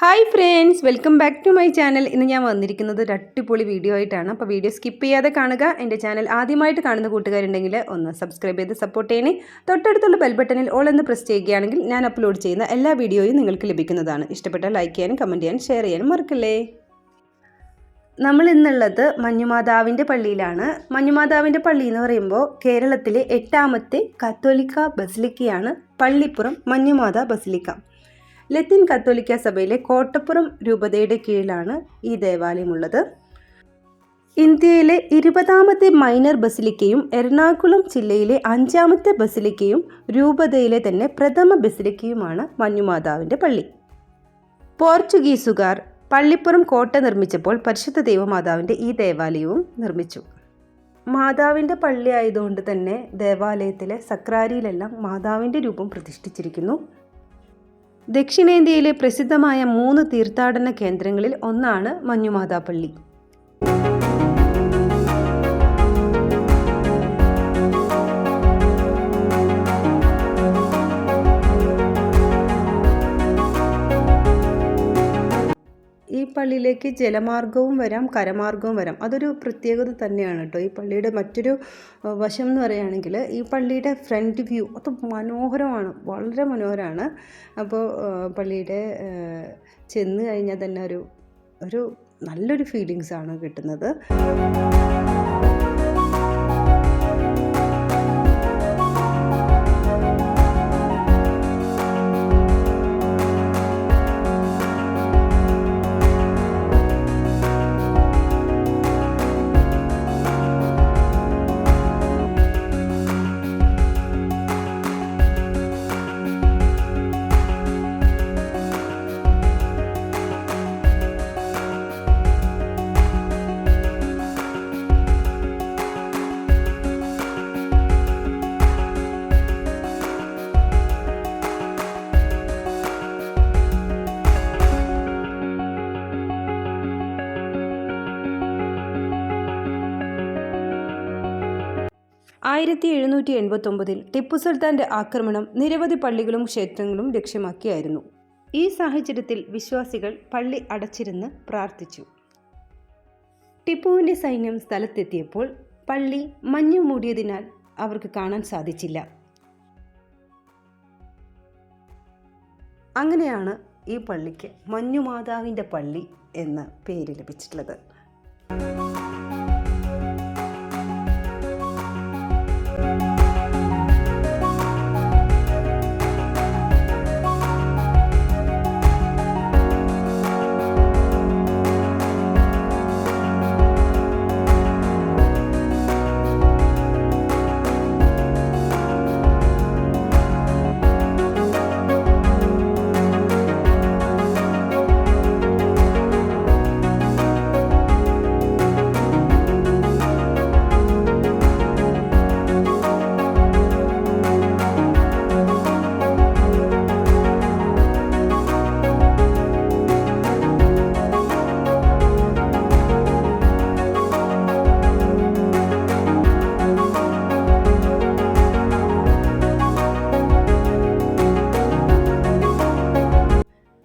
Hi friends, welcome back to my channel. ഇന്ന് ഞാൻ വന്നിരിക്കുന്നത് ഒരു അടിപൊളി വീഡിയോ ആയിട്ടാണ്. അപ്പോൾ വീഡിയോ സ്കിപ്പ് ചെയ്യാതെ കാണുക. എൻ്റെ ചാനൽ ആദ്യമായിട്ട് കാണുന്ന കൂട്ടുകാരുണ്ടെങ്കിൽ ഒന്ന് സബ്സ്ക്രൈബ് ചെയ്ത് സപ്പോർട്ട് ചെയ്യണേ. തൊട്ടടുത്തുള്ള ബെൽ ബട്ടണിൽ ഓൾ എന്ന് പ്രസ് ചെയ്യുകയാണെങ്കിൽ ഞാൻ അപ്ലോഡ് ചെയ്യുന്ന എല്ലാ വീഡിയോയും നിങ്ങൾക്ക് ലഭിക്കുന്നതാണ്. ഇഷ്ടപ്പെട്ടാൽ ലൈക്ക് ചെയ്യാനും കമൻറ്റ് ചെയ്യാനും ഷെയർ ചെയ്യാനും മറക്കല്ലേ. നമ്മൾ ഇന്നുള്ളത് മഞ്ഞുമാതാവിൻ്റെ പള്ളിയിലാണ്. മഞ്ഞുമാതാവിൻ്റെ പള്ളി എന്ന് പറയുമ്പോൾ കേരളത്തിലെ 8ാമത്തെ കത്തോലിക്ക ബസിലിക്കയാണ് പള്ളിപ്പുറം മഞ്ഞുമാതാ ബസിലിക്ക. ലത്തീൻ കത്തോലിക്ക സഭയിലെ കോട്ടപ്പുറം രൂപതയുടെ കീഴിലാണ് ഈ ദേവാലയമുള്ളത്. ഇന്ത്യയിലെ 20ാമത്തെ മൈനർ ബസിലിക്കയും എറണാകുളം ജില്ലയിലെ 5ാമത്തെ ബസിലിക്കയും രൂപതയിലെ തന്നെ പ്രഥമ ബസിലിക്കയുമാണ് മഞ്ഞുമാതാവിൻ്റെ പള്ളി. പോർച്ചുഗീസുകാർ പള്ളിപ്പുറം കോട്ട നിർമ്മിച്ചപ്പോൾ പരിശുദ്ധ ദൈവമാതാവിൻ്റെ ഈ ദേവാലയവും നിർമ്മിച്ചു. മാതാവിൻ്റെ പള്ളി ആയതുകൊണ്ട് തന്നെ ദേവാലയത്തിലെ സക്രാരിയിലെല്ലാം മാതാവിൻ്റെ രൂപം പ്രതിഷ്ഠിച്ചിരിക്കുന്നു. ദക്ഷിണേന്ത്യയിലെ പ്രസിദ്ധമായ 3 തീർത്ഥാടന കേന്ദ്രങ്ങളിൽ ഒന്നാണ് മഞ്ഞുമാതാ പള്ളി. ഈ പള്ളിയിലേക്ക് ജലമാർഗവും വരാം, കരമാർഗവും വരാം. അതൊരു പ്രത്യേകത തന്നെയാണ് കേട്ടോ. ഈ പള്ളിയുടെ മറ്റൊരു വശം എന്ന് പറയുകയാണെങ്കിൽ ഈ പള്ളിയുടെ ഫ്രണ്ട് വ്യൂ അത് മനോഹരമാണ്, വളരെ മനോഹരമാണ്. അപ്പോൾ പള്ളിയുടെ ചെന്ന് കഴിഞ്ഞാൽ തന്നെ ഒരു നല്ലൊരു ഫീലിങ്സാണ് കിട്ടുന്നത്. ആയിരത്തി 1789 ടിപ്പു സുൽത്താൻ്റെ ആക്രമണം നിരവധി പള്ളികളും ക്ഷേത്രങ്ങളും ലക്ഷ്യമാക്കിയായിരുന്നു. ഈ സാഹചര്യത്തിൽ വിശ്വാസികൾ പള്ളി അടച്ചിരുന്ന് പ്രാർത്ഥിച്ചു. ടിപ്പുവിൻ്റെ സൈന്യം സ്ഥലത്തെത്തിയപ്പോൾ പള്ളി മഞ്ഞു മൂടിയതിനാൽ അവർക്ക് കാണാൻ സാധിച്ചില്ല. അങ്ങനെയാണ് ഈ പള്ളിക്ക് മഞ്ഞുമാതാവിൻ്റെ പള്ളി എന്ന പേര് ലഭിച്ചിട്ടുള്ളത്.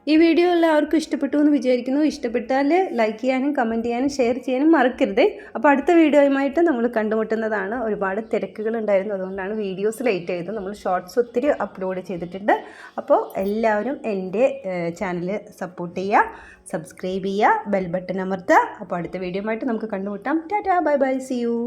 ഈ വീഡിയോ എല്ലാവർക്കും ഇഷ്ടപ്പെട്ടു എന്ന് വിചാരിക്കുന്നു. ഇഷ്ടപ്പെട്ടാൽ ലൈക്ക് ചെയ്യാനും കമൻറ്റ് ചെയ്യാനും ഷെയർ ചെയ്യാനും മറക്കരുത്. അപ്പോൾ അടുത്ത വീഡിയോയുമായിട്ട് നമ്മൾ കണ്ടുമുട്ടുന്നതാണ്. ഒരുപാട് തിരക്കുകൾ ഉണ്ടായിരുന്നു, അതുകൊണ്ടാണ് വീഡിയോസ് ലേറ്റ് ആയത്. നമ്മൾ ഷോർട്സ് ഒത്തിരി അപ്ലോഡ് ചെയ്തിട്ടുണ്ട്. അപ്പോൾ എല്ലാവരും എൻ്റെ ചാനൽ സപ്പോർട്ട് ചെയ്യുക, സബ്സ്ക്രൈബ് ചെയ്യുക, ബെൽ ബട്ടൺ അമർത്തുക. അപ്പോൾ അടുത്ത വീഡിയോയുമായിട്ട് നമുക്ക് കണ്ടുമുട്ടാം. Tata, bye bye, see U.